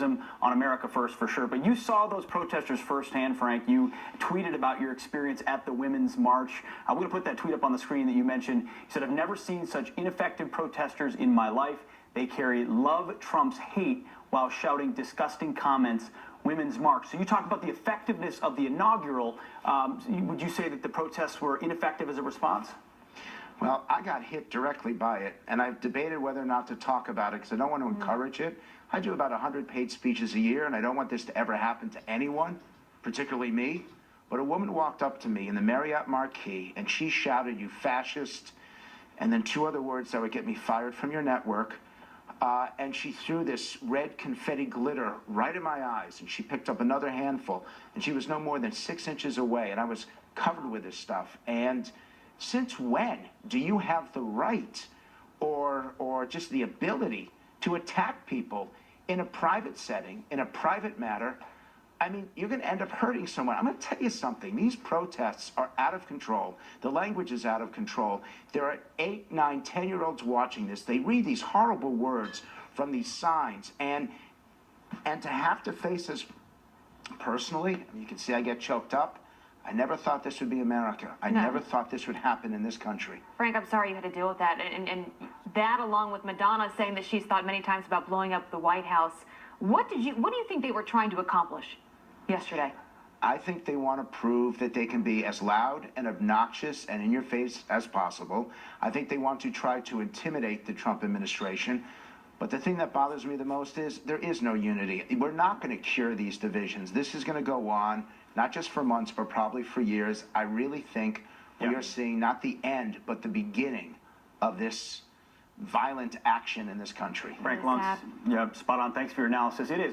racism on America First for sure. But you saw those protesters firsthand, Frank. You tweeted about your experience at the Women's March. I'm going to put that tweet up on the screen that you mentioned. You said, "I've never seen such ineffective protesters in my life. They carry love trumps hate while shouting disgusting comments. Women's March." So you talk about the effectiveness of the inaugural. Would you say that the protests were ineffective as a response? Well, I got hit directly by it, and I've debated whether or not to talk about it because I don't want to encourage it. I do about 100 paid speeches a year, and I don't want this to ever happen to anyone, particularly me. But a woman walked up to me in the Marriott Marquis, and she shouted, "You fascist," and then 2 other words that would get me fired from your network. And she threw this red confetti glitter right in my eyes, and she picked up another handful, and she was no more than 6 inches away, and I was covered with this stuff. And since when do you have the right or just the ability to attack people in a private setting, in a private matter? I mean, you're going to end up hurting someone. I'm going to tell you something. These protests are out of control. The language is out of control. There are 8, 9, 10-year-olds watching this. They read these horrible words from these signs. And to have to face this personally, I mean, you can see I get choked up. I never thought this would be America. I never thought this would happen in this country. Frank, I'm sorry you had to deal with that. And that, along with Madonna saying that she's thought many times about blowing up the White House. What do you think they were trying to accomplish yesterday? I think they want to prove that they can be as loud and obnoxious and in your face as possible. I think they want to try to intimidate the Trump administration. But the thing that bothers me the most is there is no unity. We're not going to cure these divisions. This is going to go on, not just for months, but probably for years. I really think we are seeing not the end, but the beginning of this violent action in this country. Frank Luntz, yeah, spot on. Thanks for your analysis. It is.